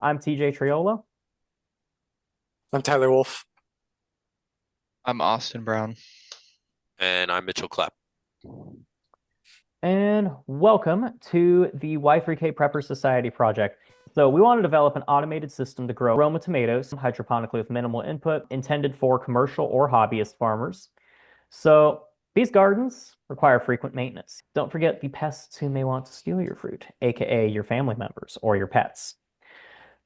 I'm TJ Triola. I'm Tyler Wolf. I'm Austin Brown. And I'm Mitchell Clapp. And welcome to the Y3K Preppers Society project. So we want to develop an automated system to grow Roma tomatoes hydroponically with minimal input, intended for commercial or hobbyist farmers. So these gardens require frequent maintenance. Don't forget the pests who may want to steal your fruit, aka your family members or your pets.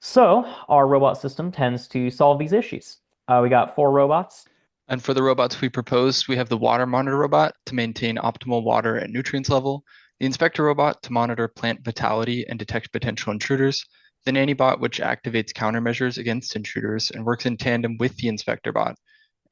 So our robot system tends to solve these issues. We got 4 robots. And for the robots we proposed, we have the water monitor robot to maintain optimal water and nutrients level, the inspector robot to monitor plant vitality and detect potential intruders, the nanny bot which activates countermeasures against intruders and works in tandem with the inspector bot.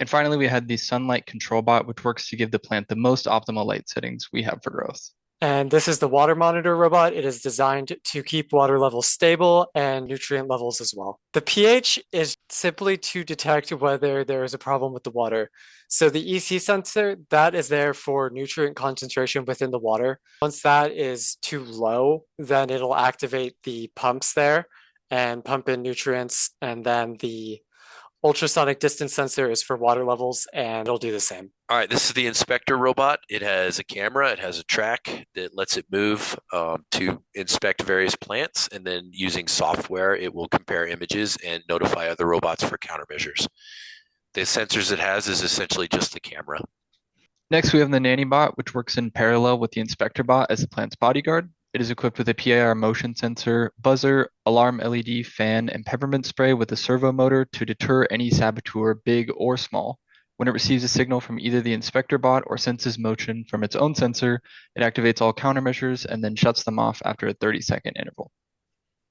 And finally, we had the sunlight control bot, which works to give the plant the most optimal light settings we have for growth. And this is the water monitor robot. It is designed to keep water levels stable and nutrient levels as well. The pH is simply to detect whether there is a problem with the water. So the EC sensor, that is there for nutrient concentration within the water. Once that is too low, then it'll activate the pumps there and pump in nutrients. And then the ultrasonic distance sensor is for water levels, and it'll do the same. All right, this is the inspector robot. It has a camera, it has a track that lets it move to inspect various plants, and then using software, it will compare images and notify other robots for countermeasures. The sensors it has is essentially just the camera. Next, we have the nanny bot, which works in parallel with the inspector bot as the plant's bodyguard. It is equipped with a PIR motion sensor, buzzer, alarm LED, fan, and peppermint spray with a servo motor to deter any saboteur, big or small. When it receives a signal from either the inspector bot or senses motion from its own sensor, it activates all countermeasures and then shuts them off after a 30-second interval.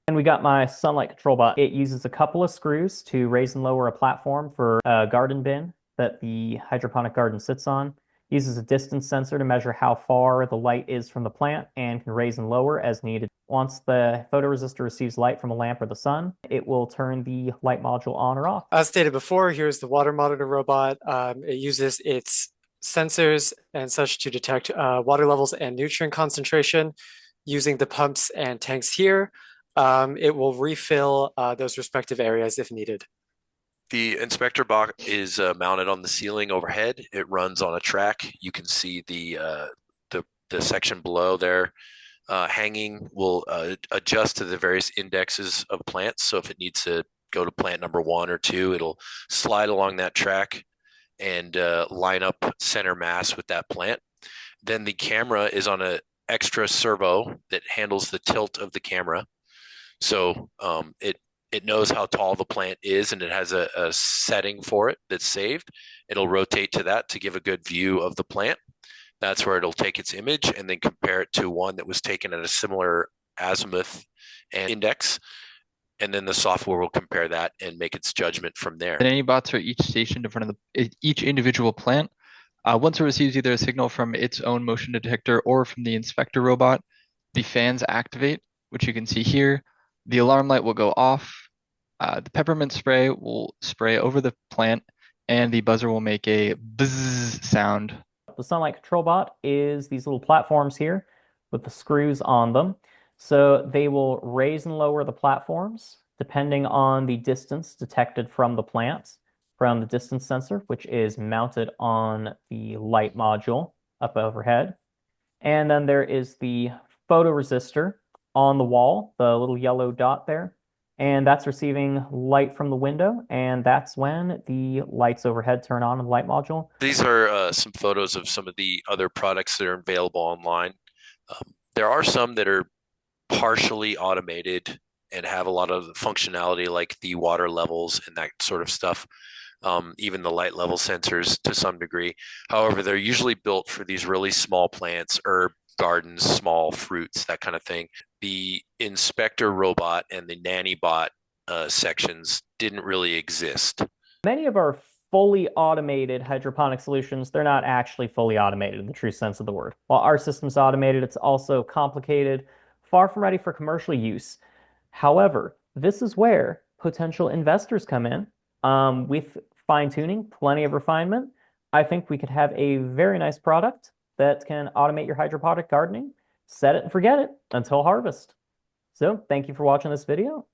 And we got my sunlight control bot. It uses a couple of screws to raise and lower a platform for a garden bin that the hydroponic garden sits on. Uses a distance sensor to measure how far the light is from the plant and can raise and lower as needed. Once the photoresistor receives light from a lamp or the sun, it will turn the light module on or off. As stated before, here's the water monitor robot. It uses its sensors and such to detect water levels and nutrient concentration using the pumps and tanks here. It will refill those respective areas if needed. The inspector bot is mounted on the ceiling overhead. It runs on a track. You can see the section below there hanging will adjust to the various indexes of plants. So if it needs to go to plant number 1 or 2, it'll slide along that track and line up center mass with that plant. Then the camera is on an extra servo that handles the tilt of the camera. So it knows how tall the plant is, and it has a setting for it that's saved. It'll rotate to that to give a good view of the plant. That's where it'll take its image and then compare it to one that was taken at a similar azimuth and index. And then the software will compare that and make its judgment from there. The nanny bots are each stationed in front of each individual plant. Once it receives either a signal from its own motion detector or from the inspector robot, the fans activate, which you can see here. The alarm light will go off. The peppermint spray will spray over the plant, and the buzzer will make a buzz sound. The sunlight control bot is these little platforms here with the screws on them. So they will raise and lower the platforms depending on the distance detected from the plant, from the distance sensor, which is mounted on the light module up overhead. And then there is the photoresistor on the wall, the little yellow dot there. And that's receiving light from the window, and that's when the lights overhead turn on in the light module. These are some photos of some of the other products that are available online. There are some that are partially automated and have a lot of functionality like the water levels and that sort of stuff, even the light level sensors to some degree. However, they're usually built for these really small plants, herb gardens, small fruits, that kind of thing. The inspector robot and the nanny bot sections didn't really exist. Many of our fully automated hydroponic solutions, they're not actually fully automated in the true sense of the word. While our system's automated, it's also complicated, far from ready for commercial use. However, this is where potential investors come in. With fine-tuning, plenty of refinement, I think we could have a very nice product that can automate your hydroponic gardening, set it and forget it until harvest. So thank you for watching this video.